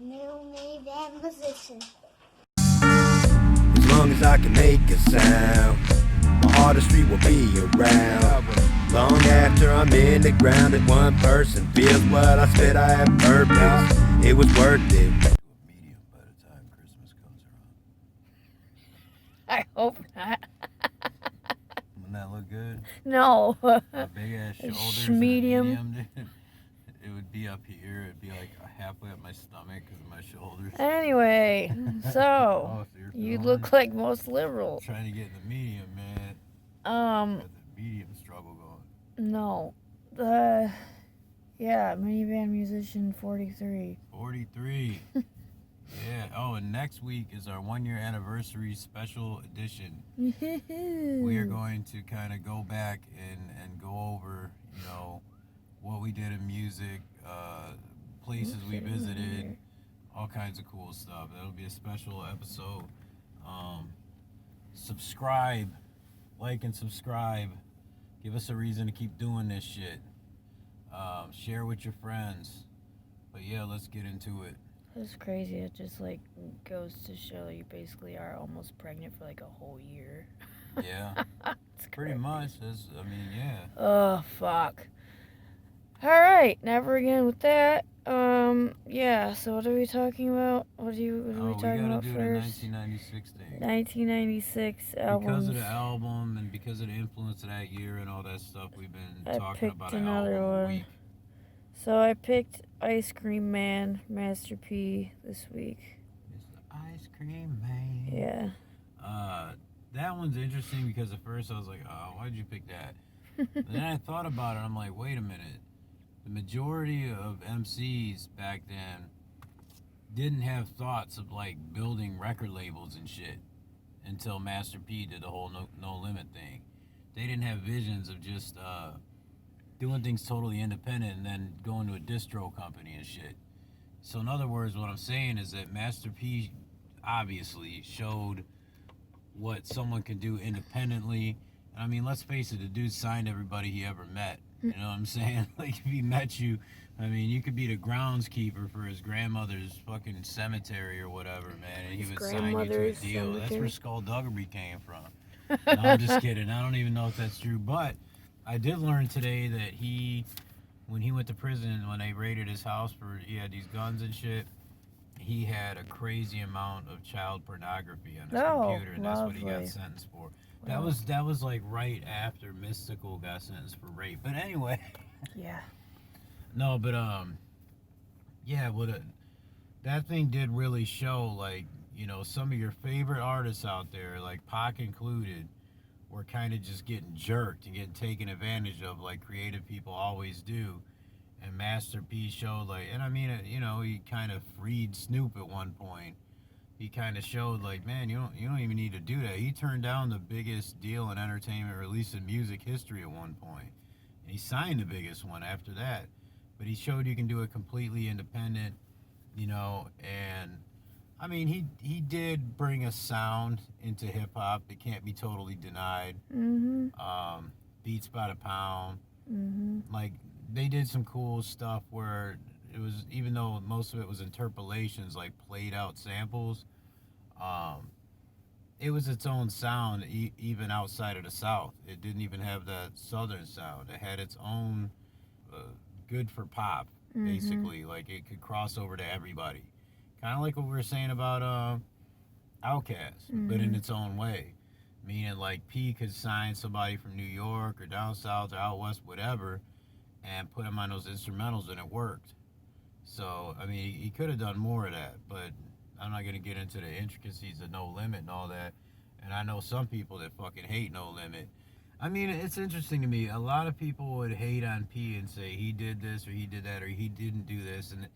new Minivan musician. As long as I can make a sound, my artistry will be around. Long after I'm in the ground and one person feels what I spit, I have purpose. It was worth it. Medium by the time Christmas comes around. I hope not. Wouldn't that look good? No. A big ass shoulders. Schmedium. It would be up here. It'd be like halfway up my stomach because of my shoulders. Anyway, so Oh, so you look like most liberals. Trying to get in the medium, man. Got the medium struggle going. No. Minivan musician 43. 43. Yeah. Oh, and next week is our 1-year anniversary special edition. We are going to kind of go back and go over, what we did in music, places we visited, all kinds of cool stuff. That'll be a special episode. Subscribe, like and subscribe. Give us a reason to keep doing this shit. Share with your friends. But yeah, let's get into it. It's crazy. It just goes to show you basically are almost pregnant for a whole year. Yeah. Pretty much. Yeah. Oh, fuck. Alright, never again with that. So what are we talking about? What are we talking about first? We gotta do the 1996 thing. 1996 albums. Because of the album and because of the influence of that year and all that stuff, we've been talking about an album a week. So I picked Ice Cream Man, Master P this week. It's the Ice Cream Man. Yeah. That one's interesting because at first I was like, oh, why'd you pick that? But then I thought about it. I'm like, wait a minute. The majority of MCs back then didn't have thoughts of building record labels and shit until Master P did the whole no limit thing. They didn't have visions of just doing things totally independent and then going to a distro company and shit. So in other words, what I'm saying is that Master P obviously showed what someone can do independently. I mean, let's face it, the dude signed everybody he ever met. You know what I'm saying? If he met you, you could be the groundskeeper for his grandmother's fucking cemetery or whatever, man, and he would sign you to a deal. Cemetery. That's where skullduggery came from. No, I'm just kidding. I don't even know if that's true, but I did learn today that when he went to prison, when they raided his house he had these guns and shit, he had a crazy amount of child pornography on his computer, and that's what he got sentenced for. That was right after Mystical got sentenced for rape. But anyway. Yeah. No, but that thing did really show some of your favorite artists out there, like Pac included, were kind of just getting jerked and getting taken advantage of like creative people always do. And Master P showed he kind of freed Snoop at one point. He kind of showed man, you don't even need to do that. He turned down the biggest deal in entertainment, or at least in music history at one point. And he signed the biggest one after that. But he showed you can do it completely independent, and he did bring a sound into hip hop that can't be totally denied. Mm-hmm. Beats by the pound. Mm-hmm. They did some cool stuff where it was, even though most of it was interpolations, played out samples, it was its own sound even outside of the South. It didn't even have that Southern sound. It had its own good for pop, basically. It could cross over to everybody. Kind of like what we were saying about Outkast, but in its own way. Meaning P could sign somebody from New York or down south or out west, whatever, and put him on those instrumentals, and it worked. So, he could have done more of that, but I'm not going to get into the intricacies of No Limit and all that. And I know some people that fucking hate No Limit. It's interesting to me. A lot of people would hate on P and say he did this or he did that or he didn't do this. And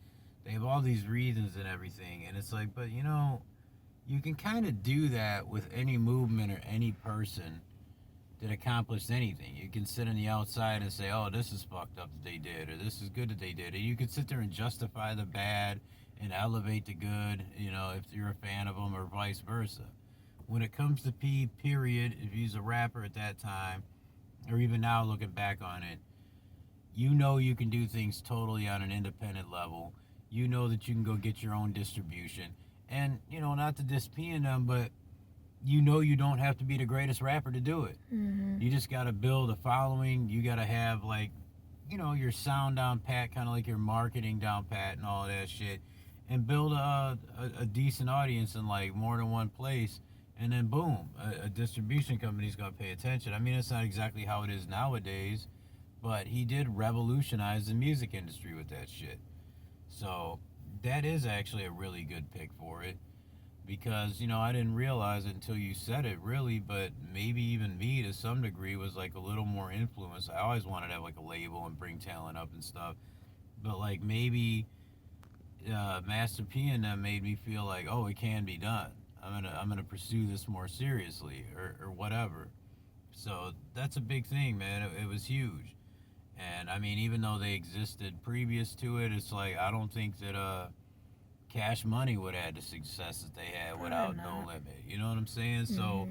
they have all these reasons and everything. And it's but you can kind of do that with any movement or any person that accomplished anything. You can sit on the outside and say, oh, this is fucked up that they did, or this is good that they did. And you can sit there and justify the bad and elevate the good, if you're a fan of them, or vice versa. When it comes to P, period, if he's a rapper at that time, or even now looking back on it, you know you can do things totally on an independent level. You know that you can go get your own distribution. And, you know, not to diss them, but you know you don't have to be the greatest rapper to do it. Mm-hmm. You just got to build a following. You got to have, like, you know, your sound down pat, kind of like your marketing down pat and all that shit. And build a decent audience in, like, more than one place. And then, boom, a distribution company's going to pay attention. I mean, it's not exactly how it is nowadays, but he did revolutionize the music industry with that shit. So that is actually a really good pick for it. Because, you know, I didn't realize it until you said it, really, but maybe even me, to some degree, was, like, a little more influenced. I always wanted to have, like, a label and bring talent up and stuff. But, like, maybe Master P and them made me feel like, oh, it can be done. I'm gonna pursue this more seriously, or whatever. So that's a big thing, man. It was huge. And, I mean, even though they existed previous to it, it's like, I don't think that Cash Money would have had the success that they had without No Limit. You know what I'm saying? Mm-hmm. So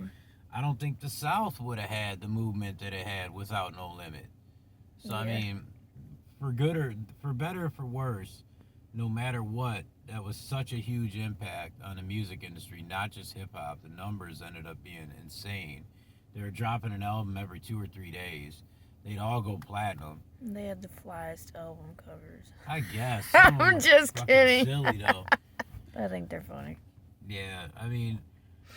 I don't think the South would have had the movement that it had without No Limit. So, I mean, for better or for worse, no matter what, that was such a huge impact on the music industry, not just hip-hop. The numbers ended up being insane. They were dropping an album every 2 or 3 days. They'd all go platinum. They had the flyest album covers. I guess. I'm just kidding. Silly, though. I think they're funny. Yeah, I mean,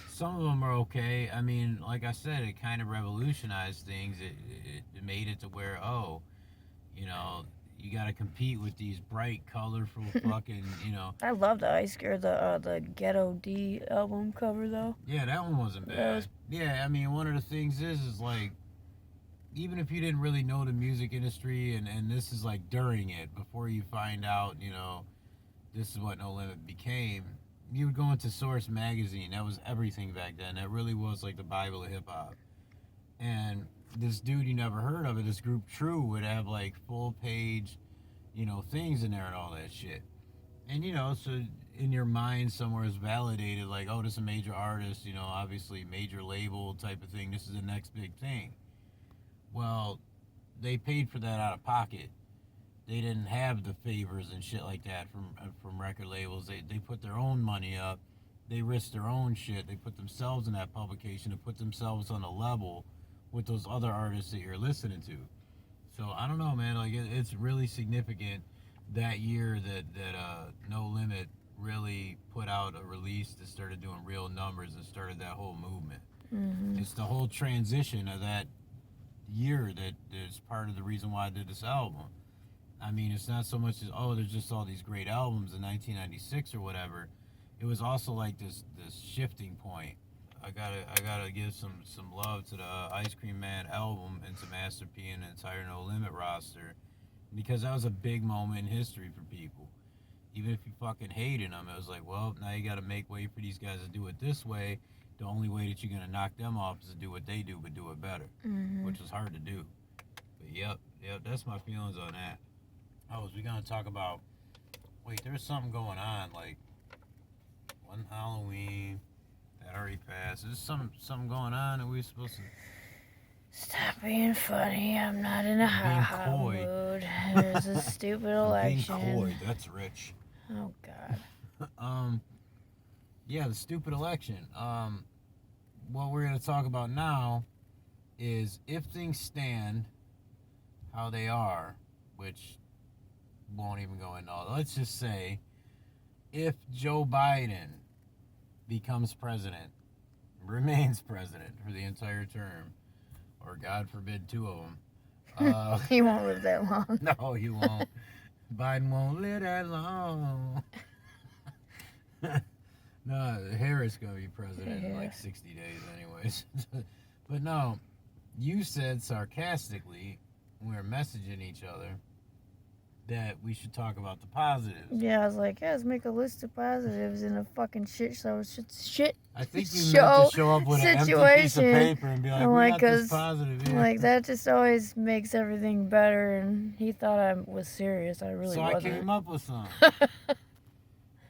some of them are okay. I mean, like I said, it kind of revolutionized things. It made it to where, oh, you know, you got to compete with these bright, colorful fucking, you know. I love the Ghetto D album cover, though. Yeah, that one wasn't bad. Yeah, I mean, one of the things is like, even if you didn't really know the music industry, and this is like during it, before you find out, you know, this is what No Limit became, you would go into Source magazine. That was everything back then. That really was like the Bible of hip-hop. And this dude you never heard of, this group True, would have like full page, you know, things in there and all that shit. And, you know, so in your mind somewhere is validated, like, oh, this is a major artist, you know, obviously major label type of thing. This is the next big thing. Well, they paid for that out of pocket. They didn't have the favors and shit like that from record labels. They put their own money up. They risked their own shit. They put themselves in that publication and put themselves on a level with those other artists that you're listening to. So I don't know, man. Like, it's really significant that year that No Limit really put out a release that started doing real numbers and started that whole movement. Mm-hmm. It's the whole transition of that year that is part of the reason why I did this album. I mean, it's not so much as, oh, there's just all these great albums in 1996 or whatever. It was also like this shifting point. I gotta give some love to the Ice Cream Man album and to Master P and the entire No Limit roster, because that was a big moment in history for people. Even if you fucking hated them, it was like, well, now you gotta make way for these guys to do it this way. The only way that you're gonna knock them off is to do what they do, but do it better, which was hard to do. But yep, that's my feelings on that. Oh, is we gonna talk about? Wait, there's something going on, like one Halloween that already passed. There's something going on that we're supposed to. Stop being funny. I'm not in a hot mood. There's a stupid election. Being coy, that's rich. Oh God. Yeah, the stupid election. What we're gonna talk about now is if things stand how they are, which won't even go into all. Let's just say, if Joe Biden becomes president, remains president for the entire term, or God forbid 2 of them. He won't live that long. No, he won't. Biden won't live that long. No, Harris gonna be president in like 60 days anyways. But no, you said sarcastically, when we were messaging each other, that we should talk about the positives. Yeah, I was like, yeah, let's make a list of positives in a fucking shit show. I think you meant to show up with an empty piece of paper and be like, we got this positive here. Like, that just always makes everything better, and he thought I was serious. I really wasn't. So I came up with some.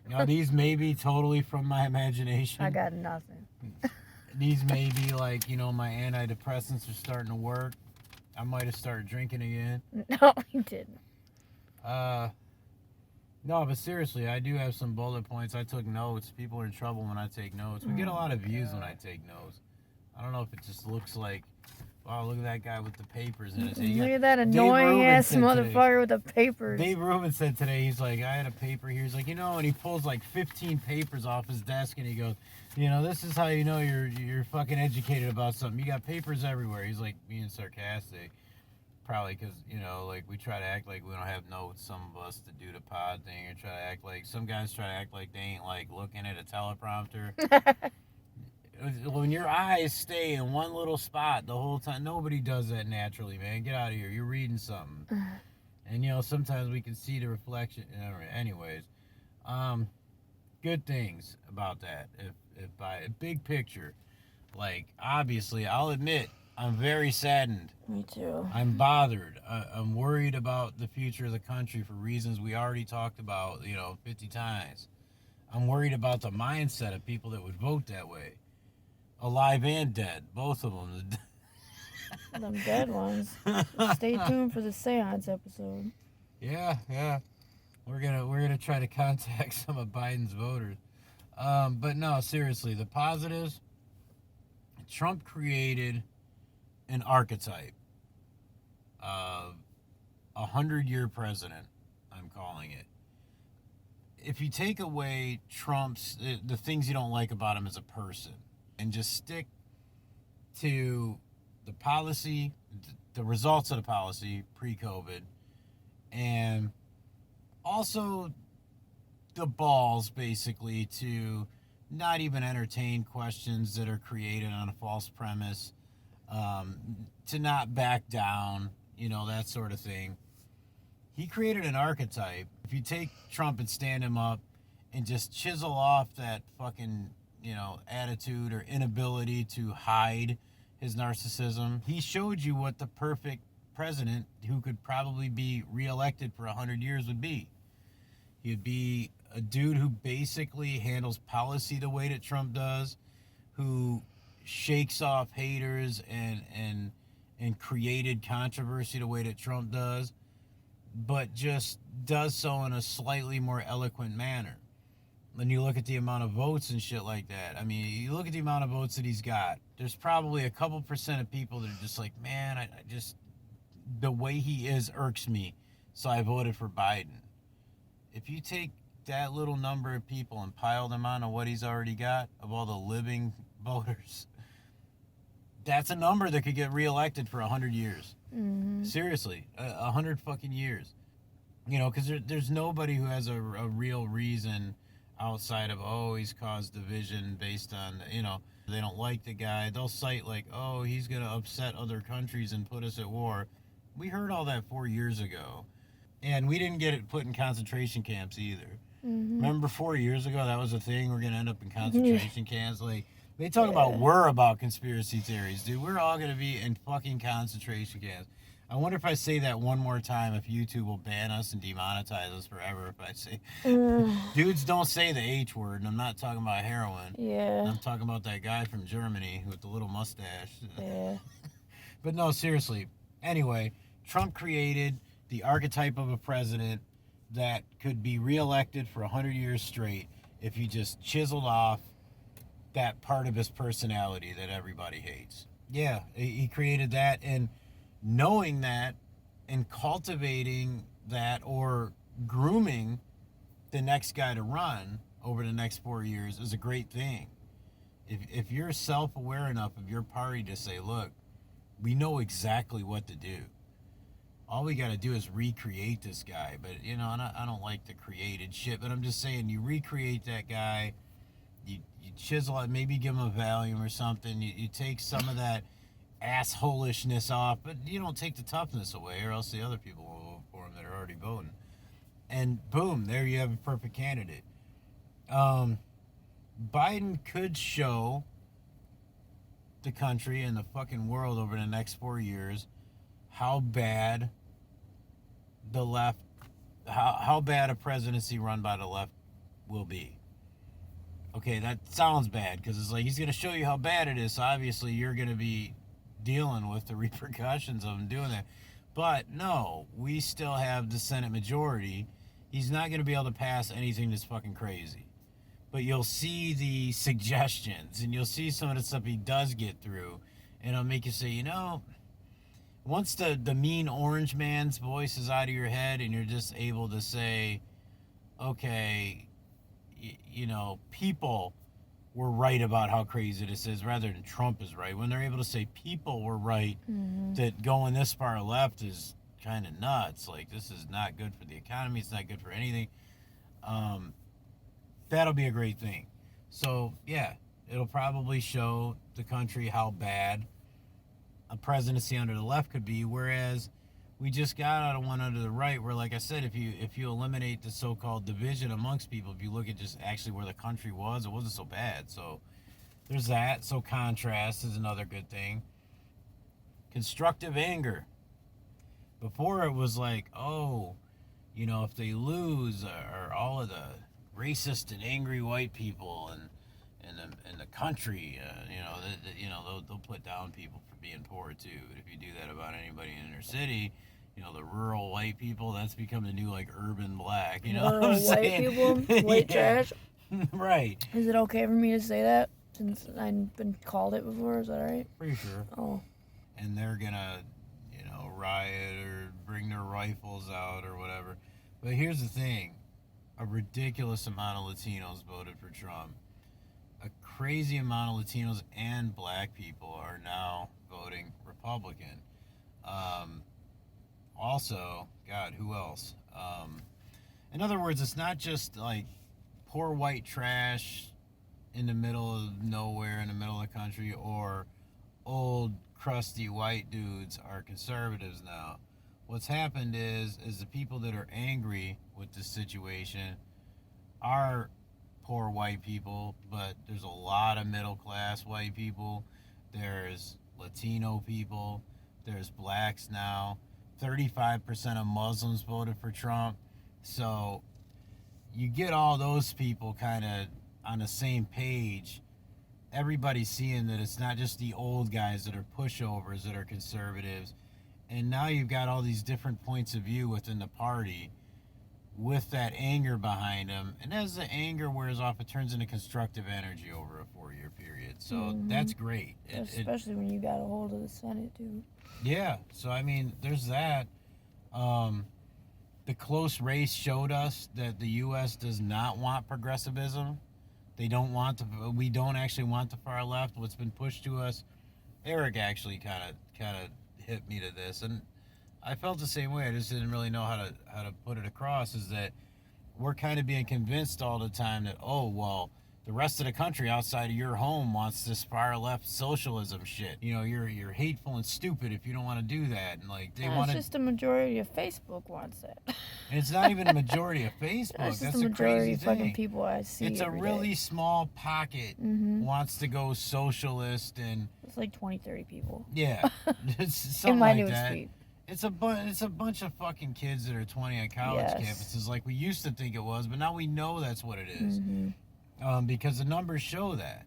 You know, these may be totally from my imagination. I got nothing. These may be like, you know, my antidepressants are starting to work. I might have started drinking again. No, you didn't. No, but seriously, I do have some bullet points. I took notes. People are in trouble when I take notes. We get a lot of views when I take notes. I don't know if it just looks like, wow, look at that guy with the papers in his hand. Look at that annoying ass motherfucker with the papers. Dave Rubin said today, he's like, I had a paper here. He's like, you know, and he pulls like 15 papers off his desk and he goes, you know, this is how you know you're fucking educated about something. You got papers everywhere. He's like being sarcastic. Probably because, you know, like we try to act like we don't have notes, some of us, to do the pod thing, or try to act like, some guys try to act like they ain't like looking at a teleprompter. When your eyes stay in one little spot the whole time, nobody does that naturally, man. Get out of here. You're reading something. And, you know, sometimes we can see the reflection. Anyways, good things about that. If by a big picture, like, obviously, I'll admit, I'm very saddened. Me too. I'm bothered. I'm worried about the future of the country for reasons we already talked about, 50 times. I'm worried about the mindset of people that would vote that way. Alive and dead, both of them. Them dead ones. Stay tuned for the Seance episode. Yeah. We're gonna try to contact some of Biden's voters. But no, seriously, the positives. Trump created an archetype of 100-year president, I'm calling it. If you take away Trump's, the things you don't like about him as a person, and just stick to the policy, the results of the policy pre-COVID, and also the balls, basically, to not even entertain questions that are created on a false premise, to not back down, that sort of thing. He created an archetype. If you take Trump and stand him up and just chisel off that fucking, attitude or inability to hide his narcissism, he showed you what the perfect president who could probably be reelected for 100 years would be. He'd be a dude who basically handles policy the way that Trump does, who shakes off haters and created controversy the way that Trump does, but just does so in a slightly more eloquent manner. When you look at the amount of votes and shit like that, I mean, you look at the amount of votes that he's got, there's probably a couple % of people that are just like, man, I just, the way he is irks me, so I voted for Biden. If you take that little number of people and pile them onto what he's already got of all the living voters, that's a number that could get reelected for 100 years. Mm-hmm. Seriously, 100 fucking years. Because there's nobody who has a real reason outside of, he's caused division based on, they don't like the guy. They'll cite like, he's going to upset other countries and put us at war. We heard all that 4 years ago. And we didn't get it put in concentration camps either. Mm-hmm. Remember 4 years ago, that was a thing? We're going to end up in concentration camps? Like, they talk about conspiracy theories, dude. We're all going to be in fucking concentration camps. I wonder if I say that one more time, if YouTube will ban us and demonetize us forever if I say... Dudes don't say the H word, and I'm not talking about heroin. Yeah. I'm talking about that guy from Germany with the little mustache. Yeah. But no, seriously. Anyway, Trump created the archetype of a president that could be reelected for 100 years straight if you just chiseled off that part of his personality that everybody hates. Yeah, he created that, and knowing that and cultivating that, or grooming the next guy to run over the next 4 years, is a great thing. If you're self-aware enough of your party to say, look, we know exactly what to do. All we got to do is recreate this guy. But, and I don't like the created shit, but I'm just saying, you recreate that guy, you chisel it, maybe give him a Valium or something, you take some of that assholishness off, but you don't take the toughness away, or else the other people will vote for him that are already voting. And boom, there you have a perfect candidate. Biden could show the country and the fucking world over the next 4 years how bad the left, how bad a presidency run by the left will be. Okay, that sounds bad, because it's like he's going to show you how bad it is, so obviously you're going to be dealing with the repercussions of him doing that. But no, we still have the Senate majority. He's not going to be able to pass anything that's fucking crazy. But you'll see the suggestions, and you'll see some of the stuff he does get through, and it'll make you say, you know, once the mean orange man's voice is out of your head and you're just able to say, okay, you know, people were right about how crazy this is rather than Trump is right. When they're able to say people were right, that going this far left is kind of nuts. Like, this is not good for the economy. It's not good for anything. That'll be a great thing. So, yeah, it'll probably show the country how bad a presidency under the left could be, whereas we just got out of one under the right where, like I said, if you eliminate the so-called division amongst people, if you look at just actually where the country was, it wasn't so bad. So there's that. So contrast is another good thing. Constructive anger. Before it was like, oh, you know, if they lose, are all of the racist and angry white people and in the country, they'll put down people for being poor too. But if you do that about anybody in inner city, you know, the rural white people, that's become the new like urban black. You know Rural what I'm white saying? people, white trash. Right. Is it okay for me to say that since I've been called it before? Is that right? Pretty sure. Oh. And they're gonna, you know, riot or bring their rifles out or whatever. But here's the thing: a ridiculous amount of Latinos voted for Trump. A crazy amount of Latinos and black people are now voting Republican. Also, God, who else? In other words, it's not just like poor white trash in the middle of nowhere, in the middle of the country, or old crusty white dudes are conservatives now. What's happened is the people that are angry with this situation are poor white people, but there's a lot of middle class white people. There's Latino people. There's blacks now. 35% of Muslims voted for Trump. So you get all those people kind of on the same page. Everybody's seeing that it's not just the old guys that are pushovers that are conservatives. And now you've got all these different points of view within the party with that anger behind them. And as the anger wears off, it turns into constructive energy over a 4-year period. So that's great. Especially when you got a hold of the Senate, too. Yeah. So, I mean, there's that. The close race showed us that the U.S. does not want progressivism. We don't actually want the far left. What's been pushed to us, Eric actually kind of hit me to this, and I felt the same way. I just didn't really know how to put it across, is that we're kind of being convinced all the time that, oh, well, the rest of the country outside of your home wants this far left socialism shit. You know, you're hateful and stupid if you don't want to do that. And like they want to. It's just a majority of Facebook wants that. And it's not even a majority of Facebook. That's That's the a majority crazy of thing. fucking people I see. It's a every really day. small pocket wants to go socialist, and It's like 20, 30 people. yeah, it's something In my like news that. feed. It's a bunch of fucking kids that are 20 on college campuses, like we used to think it was, but now we know that's what it is. Because the numbers show that.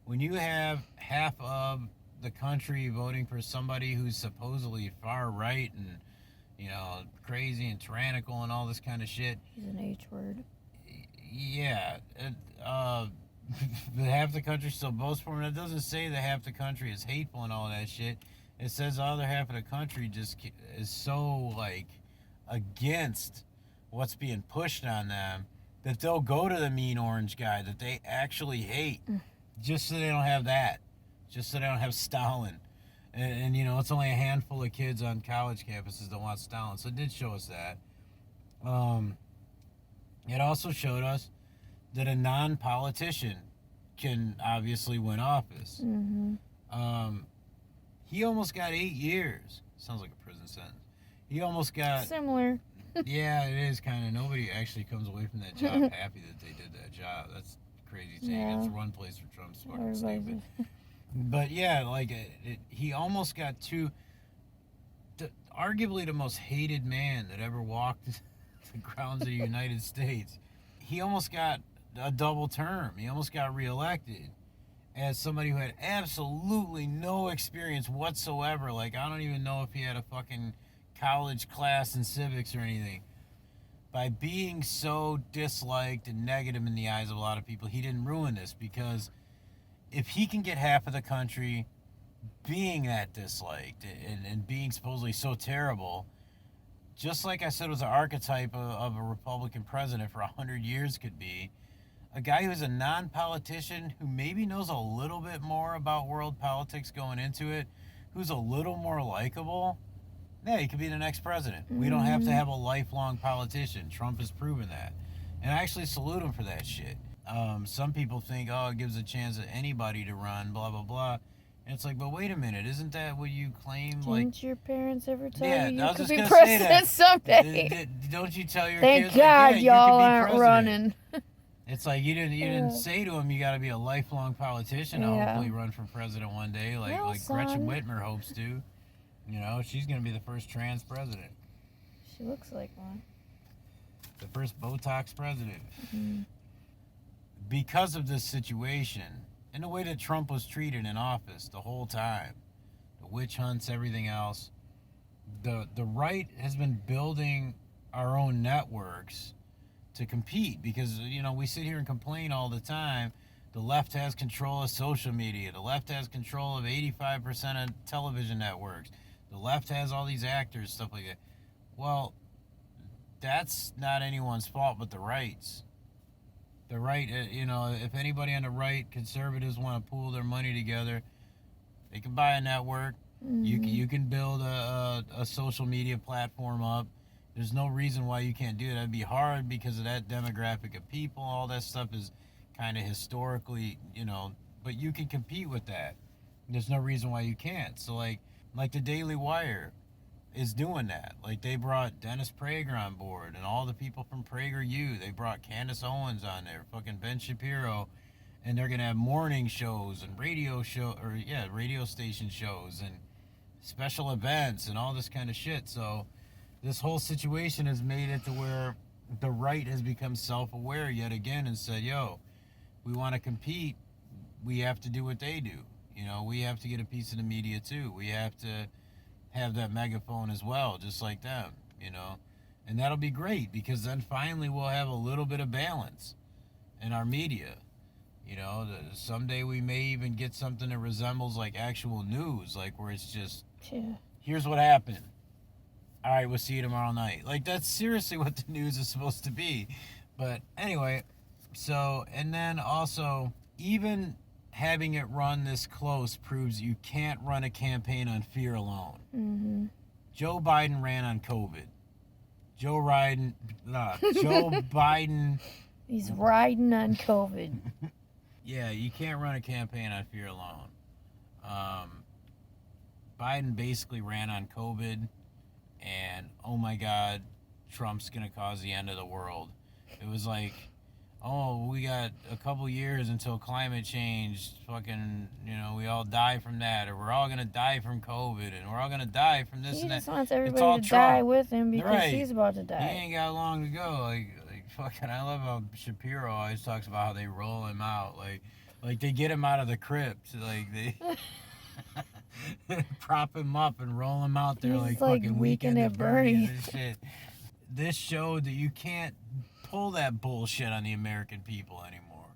When you have half of the country voting for somebody who's supposedly far right and, you know, crazy and tyrannical and all this kind of shit. He's an H word. Yeah. Half the country still votes for him. It doesn't say that half the country is hateful and all that shit. It says the other half of the country just is so, like, against what's being pushed on them that they'll go to the mean orange guy that they actually hate just so they don't have that. Just so they don't have Stalin. And you know, it's only a handful of kids on college campuses that want Stalin. So it did show us that. It also showed us that a non-politician can obviously win office. He almost got 8 years. Sounds like a prison sentence. He almost got... Similar. Yeah, it is kind of. Nobody actually comes away from that job happy that they did that job. That's the crazy thing. Yeah. That's one place for Trump's fucking stupid. But yeah, like he almost got arguably the most hated man that ever walked the grounds of the United States. He almost got a double term. He almost got reelected. as somebody who had absolutely no experience whatsoever. Like, I don't even know if he had a fucking college class in civics or anything. By being so disliked and negative in the eyes of a lot of people, he didn't ruin this, because if he can get half of the country being that disliked and being supposedly so terrible, just like I said was an archetype of a Republican president for 100 years could be, a guy who's a non-politician who maybe knows a little bit more about world politics going into it, who's a little more likable, yeah, he could be the next president. We don't have to have a lifelong politician. Trump has proven that. And I actually salute him for that shit. Some people think, oh, it gives a chance at anybody to run, blah, blah, blah. And it's like, but wait a minute, isn't that what you claim? Didn't your parents ever tell Yeah, you I you was could just be gonna say that. president someday? Don't you tell your Thank kids, God like, y'all you could be aren't president. running. It's like you didn't say to him you got to be a lifelong politician. I'll Yeah. hopefully run for president one day, like Well, like Gretchen son. Whitmer hopes to. You know, she's gonna be the first trans president, She looks like one. the first Botox president. Mm-hmm. Because of this situation and the way that Trump was treated in office the whole time, the witch hunts, everything else, the right has been building our own networks to compete, because, you know, we sit here and complain all the time. The left has control of social media. The left has control of 85% of television networks. The left has all these actors, stuff like that. Well, that's not anyone's fault but the right's. The right, you know, if anybody on the right, conservatives, want to pool their money together, they can buy a network. Mm-hmm. You can build a social media platform up. There's no reason why you can't do it. That'd be hard because of that demographic of people. All that stuff is kind of historically, you know, but you can compete with that. There's no reason why you can't. So like the Daily Wire is doing that. Like, they brought Dennis Prager on board and all the people from PragerU. They brought Candace Owens on there, fucking Ben Shapiro, and they're gonna have morning shows and radio station shows and special events and all this kind of shit. So this whole situation has made it to where the right has become self-aware yet again and said, yo, we want to compete, we have to do what they do. You know, we have to get a piece of the media too. We have to have that megaphone as well, just like them, you know. And that'll be great, because then finally we'll have a little bit of balance in our media. You know, someday we may even get something that resembles like actual news, like where it's just, here's what happened. All right, we'll see you tomorrow night. Like, that's seriously what the news is supposed to be. But anyway, so, and then also, even having it run this close proves you can't run a campaign on fear alone. Mm-hmm. Joe Biden ran on COVID. Joe Biden. He's riding on COVID. Yeah, you can't run a campaign on fear alone. Biden basically ran on COVID, and oh my God, Trump's gonna cause the end of the world. It was like, oh, we got a couple years until climate change, fucking, you know, we all die from that, or we're all gonna die from COVID, and we're all gonna die from this He and that. just wants It's everybody all to Trump. die with him because Right. he's about to He die. ain't got long to go. Like fucking, I love how Shapiro always talks about how they roll him out. Like they get him out of the crypt. Like they prop him up and roll him out there He's like like fucking Weekend Weekend at at Bernie's Bernie's. and shit. This showed that you can't pull that bullshit on the American people anymore.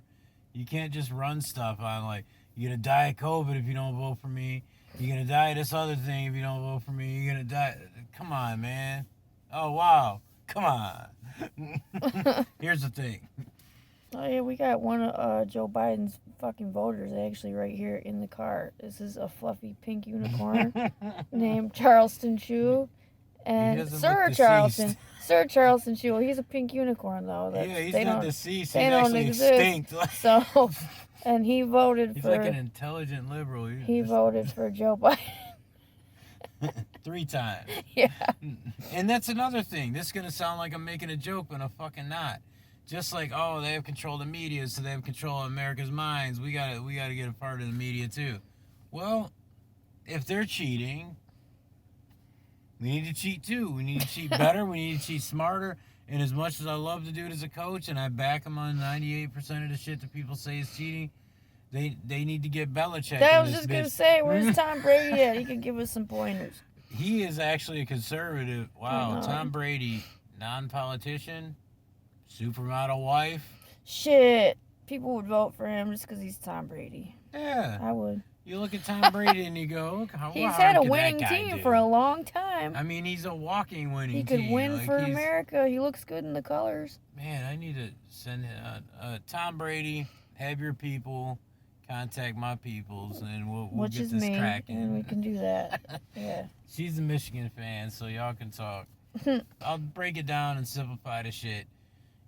You can't just run stuff on like, you're gonna die of COVID if you don't vote for me. You're gonna die of this other thing if you don't vote for me. You're gonna die. Come on, man. Oh, wow. Come on. Here's the thing. Oh yeah, we got one of Joe Biden's fucking voters actually right here in the car. This is a fluffy pink unicorn named Charleston Chew. He And doesn't Sir look Charleston. deceased. Sir Charleston Chew. He's a pink unicorn though. Yeah, he's they not don't- deceased. He's they don't actually exist. extinct. So, and he voted He's for. like an intelligent liberal. He voted for Joe Biden. 3 times. Yeah. And that's another thing. This is going to sound like I'm making a joke, but I'm fucking not. Just like, oh, they have control of the media, so they have control of America's minds. We gotta get a part of the media too. Well, if they're cheating, we need to cheat too. We need to cheat better. We need to cheat smarter. And as much as I love to do it as a coach, and I back them on 98% of the shit that people say is cheating, They need to get Belichek. That I in was this just going to bitch. say, where's Tom Brady at? He could give us some pointers. He is actually a conservative. Wow, I know. Tom Brady, non-politician, supermodel wife. Shit. People would vote for him just because he's Tom Brady. Yeah. I would. You look at Tom Brady and you go, He's had a winning team for a long time. I mean, he's a walking winning team. He could win for America. He looks good in the colors. Man, I need to send Tom Brady, have your people contact my peoples, and we'll get this cracking. And we can do that. Yeah. She's a Michigan fan, so y'all can talk. I'll break it down and simplify the shit.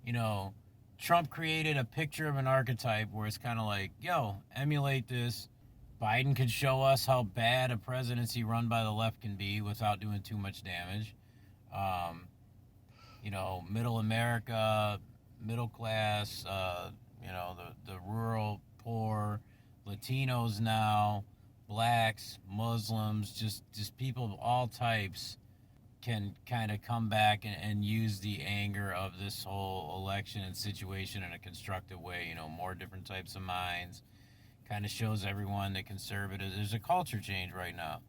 You know, Trump created a picture of an archetype where it's kind of like, yo, emulate this. Biden could show us how bad a presidency run by the left can be without doing too much damage. You know, middle America, middle class, you know, the rural poor, Latinos now, blacks, Muslims, just people of all types can kind of come back and use the anger of this whole election and situation in a constructive way. You know, more different types of minds. Kind of shows everyone that conservatives, there's a culture change right now.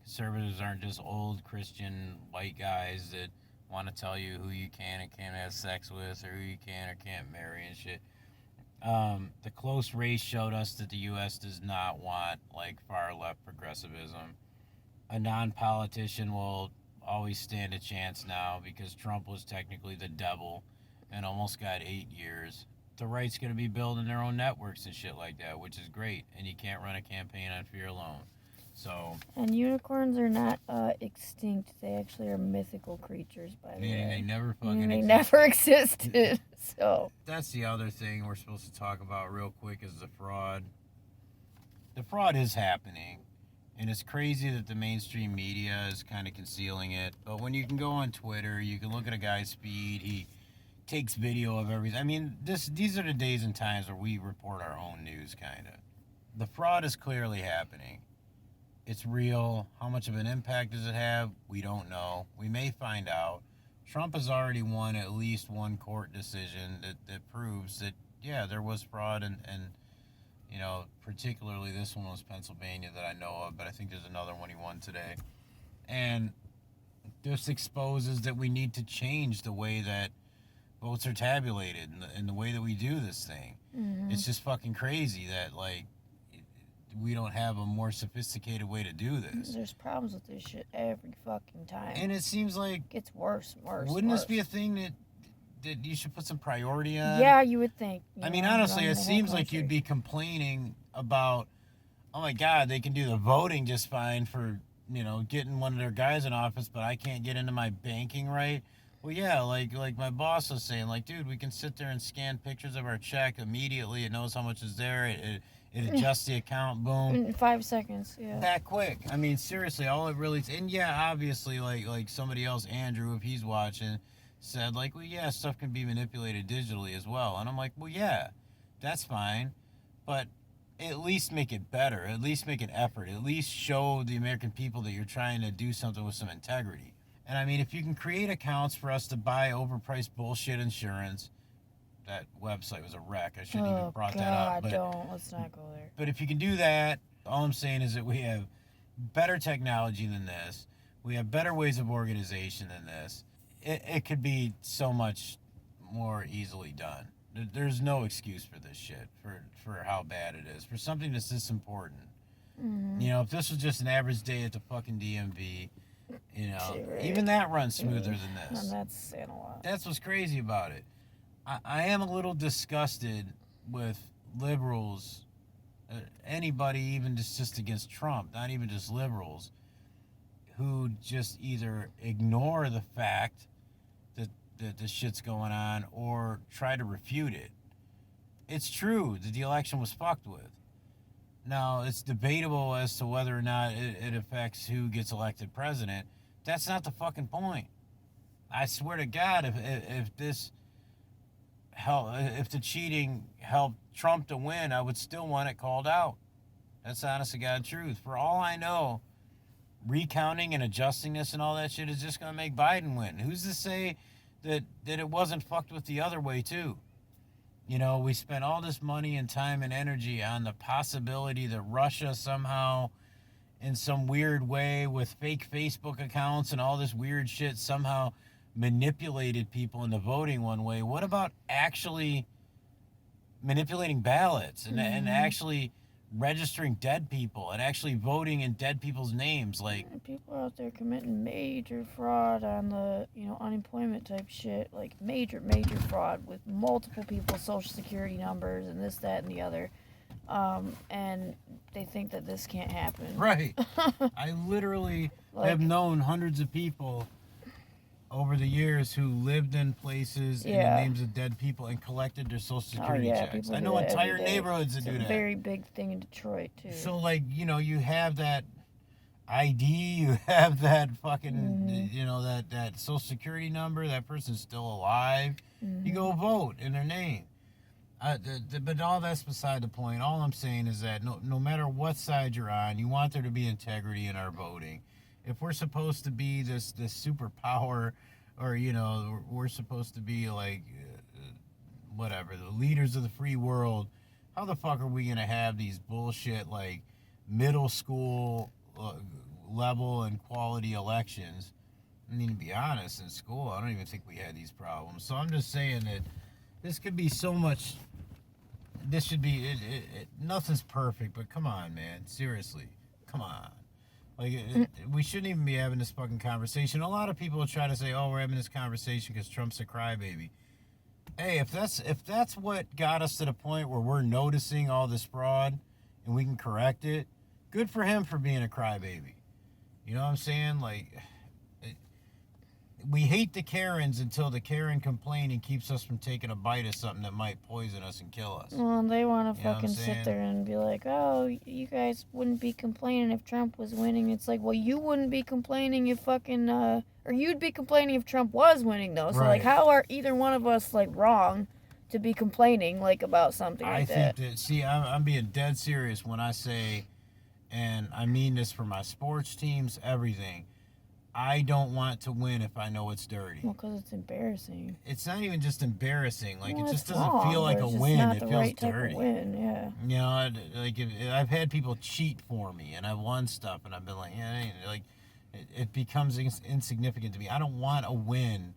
Conservatives aren't just old Christian white guys that want to tell you who you can and can't have sex with, or who you can or can't marry and shit. The close race showed us that the U.S. does not want like far left progressivism. A non-politician will always stand a chance now because Trump was technically the devil and almost got 8 years. The right's going to be building their own networks and shit like that, which is great. And you can't run a campaign on fear alone. So. And unicorns are not extinct. They actually are mythical creatures, by the way. Meaning they never never existed. So. That's the other thing we're supposed to talk about real quick is the fraud. The fraud is happening. And it's crazy that the mainstream media is kind of concealing it. But when you can go on Twitter, you can look at a guy's feed. He takes video of everything. I mean, these are the days and times where we report our own news, kind of. The fraud is clearly happening. It's real. How much of an impact does it have? We don't know. We may find out. Trump has already won at least one court decision that proves that, yeah, there was fraud, and you know, particularly this one was Pennsylvania that I know of, but I think there's another one he won today. And this exposes that we need to change the way that votes are tabulated and the way that we do this thing. Mm-hmm. It's just fucking crazy that, like, we don't have a more sophisticated way to do this. There's problems with this shit every fucking time. And it seems like... It gets worse and worse. Wouldn't this be a thing that you should put some priority on? Yeah, you would think. I mean, honestly, it seems like you'd be complaining about, oh my God, they can do the voting just fine for, you know, getting one of their guys in office, but I can't get into my banking right. Well, yeah, like my boss was saying, like, dude, we can sit there and scan pictures of our check immediately. It knows how much is there. It adjusts the account, boom. In 5 seconds, yeah. That quick. I mean, seriously, all it really... And yeah, obviously, like somebody else, Andrew, if he's watching, said, like, well, yeah, stuff can be manipulated digitally as well. And I'm like, well, yeah, that's fine. But at least make it better. At least make an effort. At least show the American people that you're trying to do something with some integrity. And I mean, if you can create accounts for us to buy overpriced bullshit insurance, that website was a wreck. I shouldn't even brought that up. But don't. Let's not go there. But if you can do that, all I'm saying is that we have better technology than this. We have better ways of organization than this. It could be so much more easily done. There's no excuse for this shit, for how bad it is, for something that's this important. Mm-hmm. You know, if this was just an average day at the fucking DMV, you know, even that runs smoother than this. And that's saying a lot. That's what's crazy about it. I am a little disgusted with liberals, anybody even just against Trump, not even just liberals, who just either ignore the fact that this shit's going on or try to refute it. It's true that the election was fucked with. Now, it's debatable as to whether or not it affects who gets elected president. That's not the fucking point. I swear to God, if the cheating helped Trump to win, I would still want it called out. That's the honest to God truth. For all I know, recounting and adjusting this and all that shit is just going to make Biden win. Who's to say that it wasn't fucked with the other way, too? You know, we spent all this money and time and energy on the possibility that Russia somehow, in some weird way, with fake Facebook accounts and all this weird shit, somehow manipulated people into voting one way. What about actually manipulating ballots and actually registering dead people and actually voting in dead people's names? Like, people out there committing major fraud on the unemployment type shit, like major fraud with multiple people's social security numbers and this, that, and the other, and they think that this can't happen. Right. I literally have known hundreds of people over the years who lived in places in the names of dead people and collected their social security checks. I know entire neighborhoods that do that. It's a very big thing in Detroit, too. So, like, you have that ID, you have that fucking, that social security number, that person's still alive. You go vote in their name. But all that's beside the point. All I'm saying is that no matter what side you're on, you want there to be integrity in our voting. If we're supposed to be this superpower, or we're supposed to be like whatever, the leaders of the free world, how the fuck are we gonna have these bullshit like middle school level and quality elections? I mean, to be honest, in school I don't even think we had these problems. So I'm just saying that this could be so much. This should be nothing's perfect, but come on, man, seriously, come on. Like, we shouldn't even be having this fucking conversation. A lot of people try to say, "Oh, we're having this conversation because Trump's a crybaby." Hey, if that's what got us to the point where we're noticing all this fraud and we can correct it, good for him for being a crybaby. You know what I'm saying? Like, we hate the Karens until the Karen complain and keeps us from taking a bite of something that might poison us and kill us. Well, they want to fucking sit there and be like, "Oh, you guys wouldn't be complaining if Trump was winning." It's like, well, you wouldn't be complaining if fucking, or you'd be complaining if Trump was winning, though. So, like, how are either one of us, like, wrong to be complaining, like, about something like that? I think that, see, I'm being dead serious when I say, and I mean this for my sports teams, everything, I don't want to win if I know it's dirty. Well, because it's embarrassing. It's not even just embarrassing. Like, well, it just doesn't feel like a win. It feels right dirty. Type of win, yeah. You know, like, I've had people cheat for me, and I've won stuff, and I've been like, like, it becomes insignificant to me. I don't want a win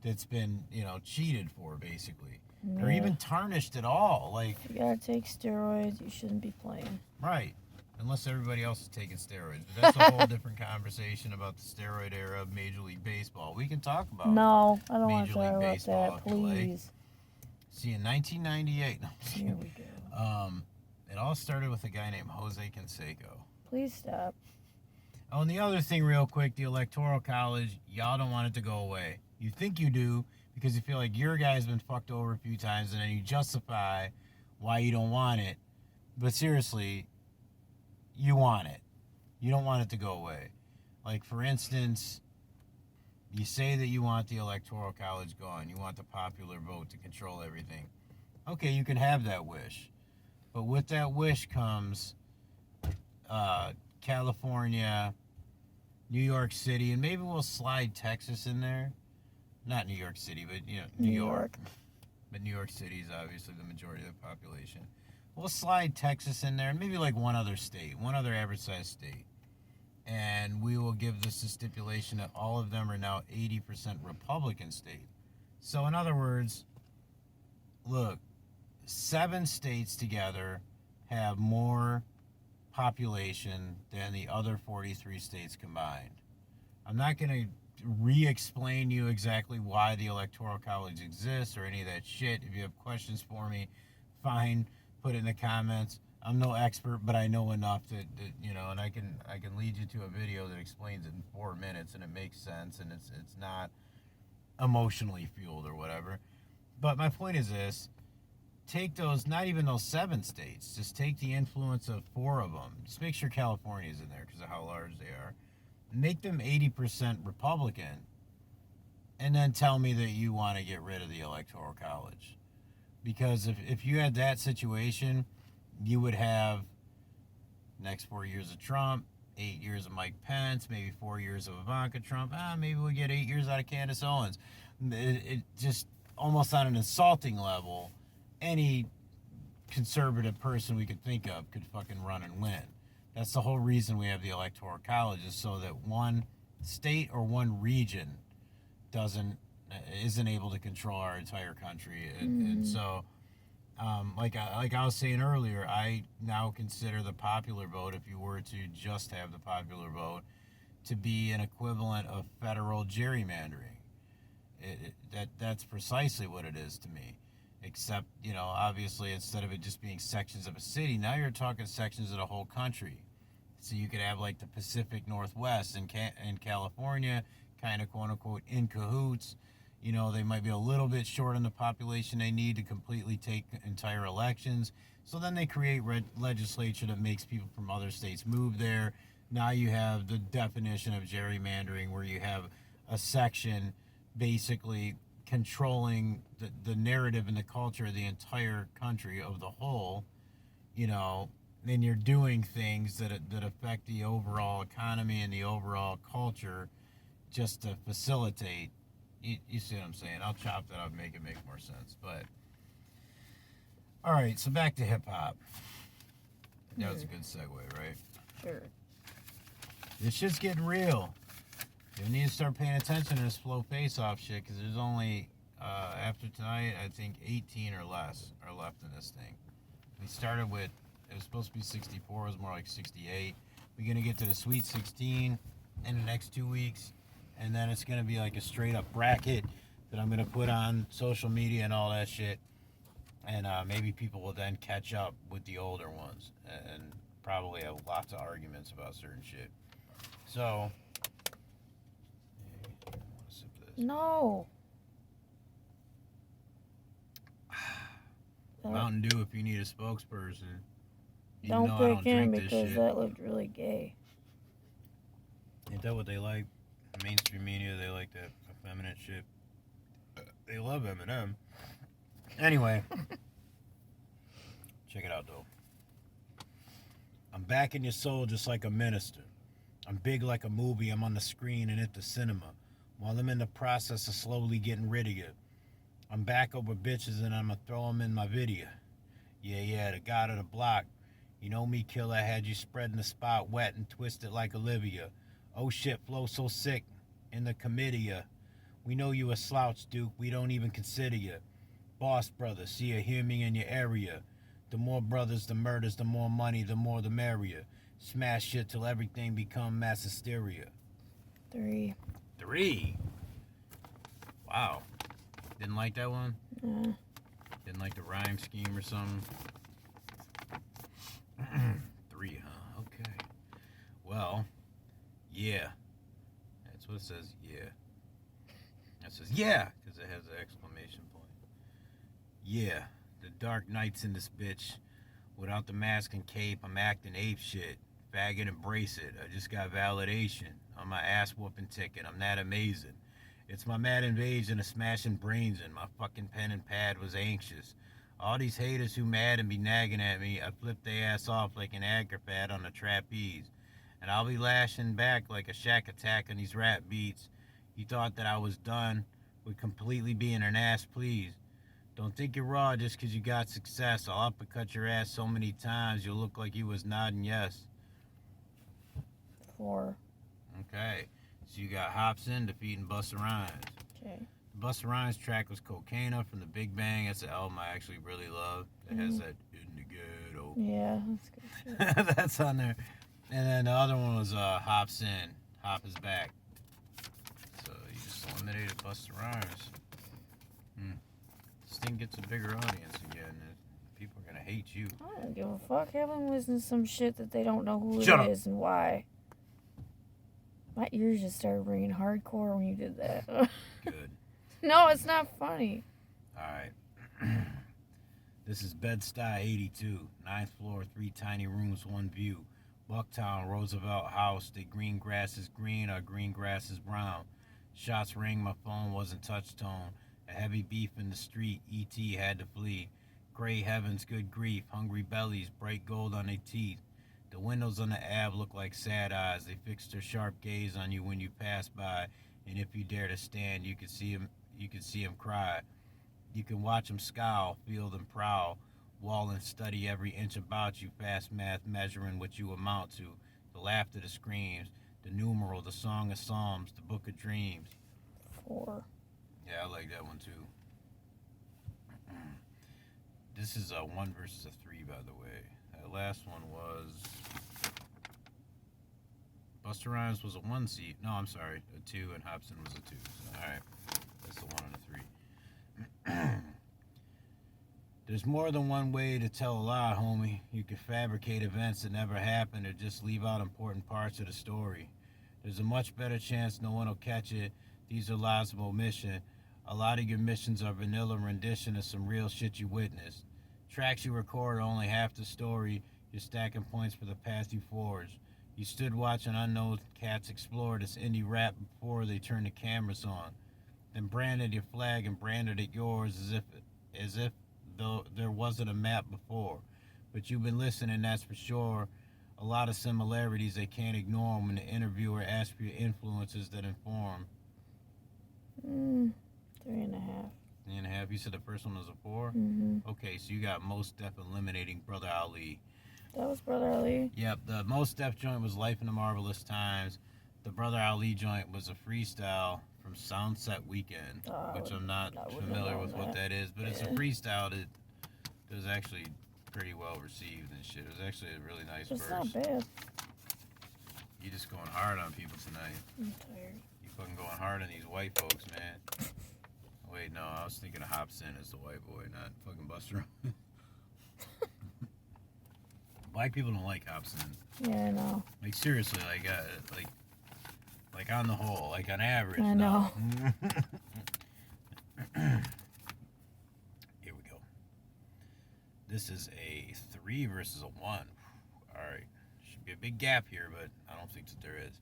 that's been, cheated for, basically. Yeah. Or even tarnished at all. Like, if you gotta take steroids, you shouldn't be playing. Right. Unless everybody else is taking steroids. But that's a whole different conversation about the steroid era of Major League Baseball. We can talk about No, I don't want to Major talk League about Baseball that, please. See, in 1998, Here we go. it all started with a guy named Jose Canseco. Please stop. Oh, and the other thing real quick, the Electoral College, y'all don't want it to go away. You think you do because you feel like your guy's been fucked over a few times, and then you justify why you don't want it. But seriously, you want it. You don't want it to go away. Like, for instance, you say that you want the Electoral College gone. You want the popular vote to control everything. Okay, you can have that wish. But with that wish comes California, New York City, and maybe we'll slide Texas in there. Not New York City, but, New York. But New York City is obviously the majority of the population. We'll slide Texas in there, and maybe like one other state, one other average-sized state. And we will give this a stipulation that all of them are now 80% Republican state. So in other words, look, 7 states together have more population than the other 43 states combined. I'm not going to re-explain to you exactly why the Electoral College exists or any of that shit. If you have questions for me, fine. Put it in the comments. I'm no expert, but I know enough that and I can lead you to a video that explains it in 4 minutes, and it makes sense, and it's not emotionally fueled or whatever. But my point is this: take those, not even those 7 states, just take the influence of 4 of them. Just make sure California's in there because of how large they are. Make them 80% Republican, and then tell me that you want to get rid of the Electoral College. Because if you had that situation, you would have next 4 years of Trump, 8 years of Mike Pence, maybe 4 years of Ivanka Trump. Maybe we get 8 years out of Candace Owens. It just almost on an insulting level. any conservative person we could think of could fucking run and win. That's the whole reason we have the Electoral College, is so that one state or one region isn't able to control our entire country. And so, like I was saying earlier, I now consider the popular vote, if you were to just have the popular vote, to be an equivalent of federal gerrymandering. That's precisely what it is to me. Except, obviously, instead of it just being sections of a city, now you're talking sections of the whole country. So you could have, like, the Pacific Northwest in California, kind of, quote-unquote, in cahoots. They might be a little bit short on the population they need to completely take entire elections. So then they create legislature that makes people from other states move there. Now you have the definition of gerrymandering, where you have a section basically controlling the narrative and the culture of the entire country, of the whole, and you're doing things that affect the overall economy and the overall culture just to facilitate. You see what I'm saying? I'll chop that up and make it make more sense. But, all right, so back to hip-hop. That was a good segue, right? Sure. This shit's getting real. You need to start paying attention to this flow face-off shit, because there's only, after tonight, I think 18 or less are left in this thing. We started with, it was supposed to be 64, it was more like 68. We're going to get to the Sweet 16 in the next 2 weeks, and then it's going to be like a straight-up bracket that I'm going to put on social media and all that shit, and maybe people will then catch up with the older ones, and probably have lots of arguments about certain shit. So... No. Mountain Dew if you need a spokesperson. Don't pick him because that looked really gay. Ain't that what they like? Mainstream media, they like that effeminate shit. They love Eminem. Anyway. Check it out, though. I'm back in your soul just like a minister. I'm big like a movie. I'm on the screen and at the cinema. While I'm in the process of slowly getting rid of you. I'm back over bitches and I'ma throw them in my video. Yeah, the god of the block. You know me, killer, had you spreading the spot wet and twisted like Olivia. Oh shit, flow so sick in the committee. We know you a slouch, Duke, we don't even consider you. Boss brother, see you hear me in your area. The more brothers, the murders, the more money, the more the merrier. Smash shit till everything become mass hysteria. 3. Wow. Didn't like that one? Yeah. Didn't like the rhyme scheme or something? 3, huh? Okay. Well, yeah. That's what it says, yeah. It says, yeah, because it has an exclamation point. Yeah, the dark nights in this bitch. Without the mask and cape, I'm acting ape shit. Faggot, embrace it. I just got validation on my ass whooping ticket. I'm that amazing. It's my mad invasion of smashing brains in. My fucking pen and pad was anxious. All these haters who mad and be nagging at me, I flip their ass off like an acrobat on a trapeze. And I'll be lashing back like a shack attack on these rap beats. You thought that I was done with completely being an ass, please. Don't think you're raw just because you got success. I'll uppercut your ass so many times you'll look like you was nodding yes. 4. Okay. So you got Hopsin defeating Busta Rhymes. Okay. The Busta Rhymes track was Cocaina from the Big Bang. That's an album I actually really love. It has that in the ghetto. Yeah, that's good shit. That's on there. And then the other one was Hopsin. Hop is back. So you just eliminated Busta Rhymes. This thing gets a bigger audience again. People are going to hate you. I don't give a fuck. Have them listen to some shit that they don't know who Shut it up. is and why. My ears just started ringing hardcore when you did that. Good. No, it's not funny. All right. This is Bed-Stuy 82. 9th floor, 3 tiny rooms, 1 view. Bucktown, Roosevelt House. The green grass is green, our green grass is brown. Shots ring, my phone wasn't touch tone. A heavy beef in the street, E.T. had to flee. Gray heavens, good grief, hungry bellies, bright gold on their teeth. The windows on the Ave look like sad eyes. They fix their sharp gaze on you when you pass by, and if you dare to stand, you could see 'em cry. You can watch them scowl, feel them prowl, wall and study every inch about you, fast math measuring what you amount to, the laughter, the screams, the numeral, the song of psalms, the book of dreams. 4. Yeah, I like that one too. This is a 1 versus a 3, by the way. That last one was... Busta Rhymes was a 1 seed. No, I'm sorry, a 2, and Hopsin was a 2. So, alright, that's the 1 and a 3. There's more than one way to tell a lie, homie. You can fabricate events that never happened or just leave out important parts of the story. There's a much better chance no one will catch it. These are lies of omission. A lot of your missions are vanilla rendition of some real shit you witnessed. Tracks you record are only half the story. You're stacking points for the path you forged. You stood watching unknown cats explore this indie rap before they turned the cameras on. Then branded your flag and branded it yours as if though there wasn't a map before. But you've been listening, that's for sure. A lot of similarities they can't ignore when the interviewer asks for your influences that inform. 3.5. 3.5. You said the first one was a 4? Mm-hmm. Okay, so you got Most Def eliminating Brother Ali. That was Brother Ali. Yep, the Most Def joint was Life in the Marvelous Times. The Brother Ali joint was a freestyle from Soundset Weekend, which I'm not familiar with what that is, but it's a freestyle that was actually pretty well received and shit. It was actually a really nice verse. It's not bad. You just going hard on people tonight. I'm tired. You fucking going hard on these white folks, man. Wait, no, I was thinking of Hopsin as the white boy, not fucking Busta. Black people don't like Hopsin. Yeah, I know. Like seriously, like on the whole, like on average. I know. No. Here we go. This is a 3 versus a 1. All right, should be a big gap here, but I don't think that there is.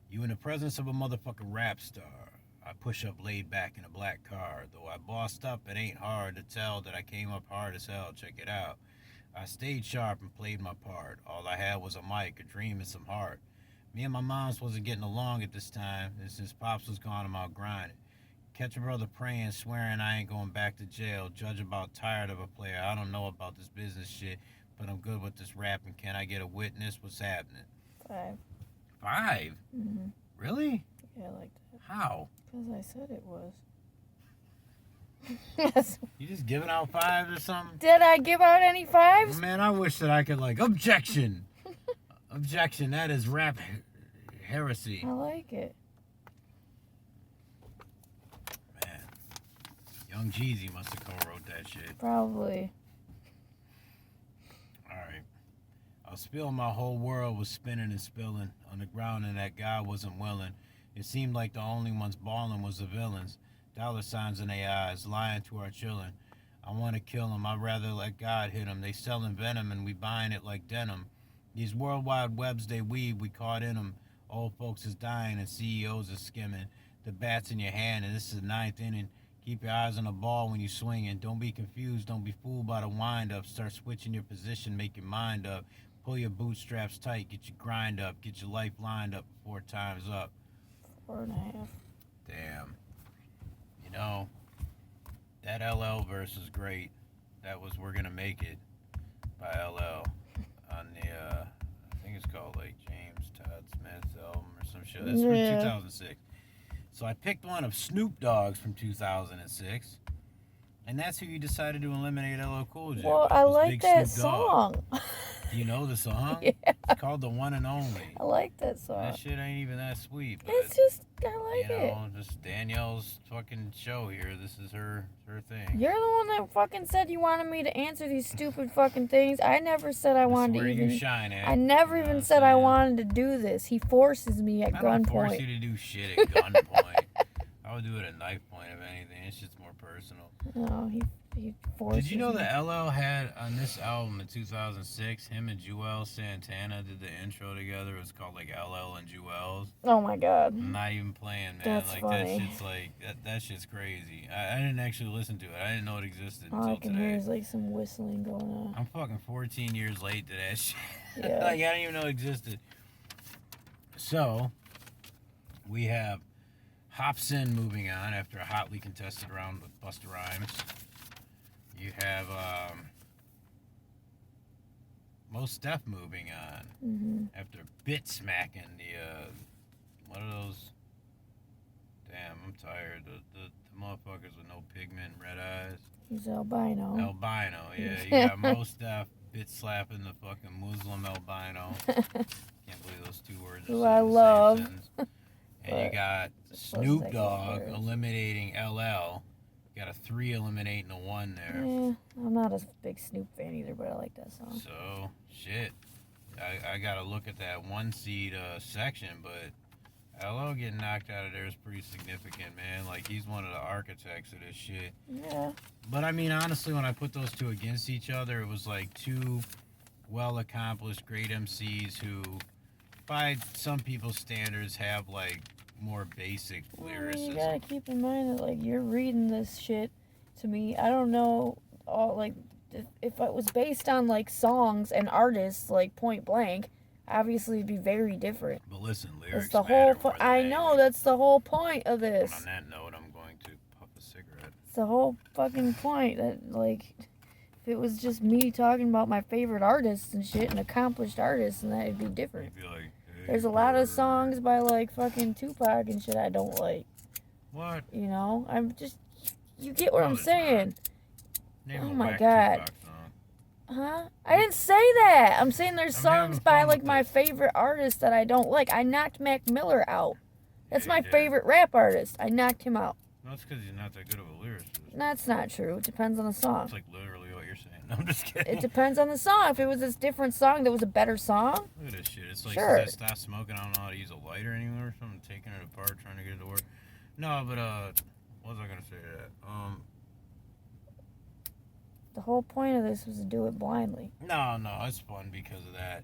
You in the presence of a motherfucking rap star. I push up laid back in a black car. Though I bossed up, it ain't hard to tell that I came up hard as hell. Check it out. I stayed sharp and played my part. All I had was a mic, a dream, and some heart. Me and my moms wasn't getting along at this time, and since Pops was gone, I'm out grinding. Catch a brother praying, swearing I ain't going back to jail. Judge about tired of a player. I don't know about this business shit, but I'm good with this rapping. Can I get a witness? What's happening? 5. 5? Mm-hmm. Really? Yeah, I like that. How? Because I said it was. Yes. You just giving out 5s or something? Did I give out any 5s? Man, I wish that I could, like, objection. Objection, that is rap heresy. I like it. Man, Young Jeezy must have co-wrote that shit. Probably. Alright. I was spilling, my whole world was spinning and spilling on the ground, and that God wasn't willing. It seemed like the only ones balling was the villains. Dollar signs in their eyes, lying to our children. I want to kill them. I'd rather let God hit them. They selling venom and we buying it like denim. These worldwide webs they weave, we caught in them. Old folks is dying and CEOs is skimming. The bat's in your hand and this is the 9th inning. Keep your eyes on the ball when you're swinging. Don't be confused. Don't be fooled by the wind-up. Start switching your position. Make your mind up. Pull your bootstraps tight. Get your grind up. Get your life lined up before time's up. 4.5. Damn. You know, that LL verse is great. That was We're Gonna Make It by LL on the, I think it's called like James Todd Smith album or some shit. That's from 2006. So I picked one of Snoop Dogg's from 2006. And that's who you decided to eliminate LL Cool J. Well, I like that song. Do you know the song? Yeah. It's called The One and Only. I like that song. That shit ain't even that sweet. But, It's just, I like it. You know, just Danielle's fucking show here. This is her thing. You're the one that fucking said you wanted me to answer these stupid fucking things. I never said I wanted to even... you shine at. I never even said I wanted to do this. He forces me at gunpoint. I don't force you to do shit at gunpoint. I would do it at knife point if anything. It's just more personal. No, he forces Did you know me. that LL had on this album in 2006, him and Joel Santana did the intro together. It was called like LL and Joel's. Oh my god. I'm not even playing, man. That's like funny. that shit's like that shit's crazy. I didn't actually listen to it. I didn't know it existed All until I can today. hear is like some whistling going on. I'm fucking 14 years late to that shit. Yeah. Like, I didn't even know it existed. So, we have Hopsin moving on after a hotly contested round with Busta Rhymes. You have Most Def moving on after bit smacking the what are those? Damn, I'm tired. The motherfuckers with no pigment, red eyes. He's albino. Albino, yeah. You got Most Def bit slapping the fucking Muslim albino. Can't believe those two words are Who said I in the love. same sentence. And you got Snoop Dogg eliminating LL. You got a 3 eliminating a 1 there. Yeah, I'm not a big Snoop fan either, but I like that song. So, shit. I gotta look at that 1 seed section, but LL getting knocked out of there is pretty significant, man. Like, he's one of the architects of this shit. Yeah. But, I mean, honestly, when I put those two against each other, it was like 2 well-accomplished, great MCs who, by some people's standards, have, like, more basic lyricism. You gotta keep in mind that, like, you're reading this shit to me. I don't know, like, if it was based on, like, songs and artists, like, point blank, obviously it'd be very different. But listen, lyrics that's the matter whole more than I anything. know, that's the whole point of this. On that note, I'm going to puff a cigarette. It's the whole fucking point that, like, if it was just me talking about my favorite artists and shit and accomplished artists, and that'd be different. You'd be like, There's a lot of songs by, like, fucking Tupac and shit I don't like. What? You know? I'm just... You get what I'm saying. Name Oh a my whack God. Tupac song. Huh? I didn't say that! I'm saying there's songs by, fun like, with my this. favorite artists that I don't like. I knocked Mac Miller out. That's Yeah, my you did. favorite rap artist. I knocked him out. No, it's because he's not that good of a lyricist. That's not true. It depends on the song. That's like literally what you're saying. No, I'm just kidding. It depends on the song. If it was this different song that was a better song, Look at this shit. It's like, Sure. since I stopped smoking, I don't know how to use a lighter anymore or something. Taking it apart, trying to get it to work. No, but, what was I going to say to that? the whole point of this was to do it blindly. No, it's fun because of that.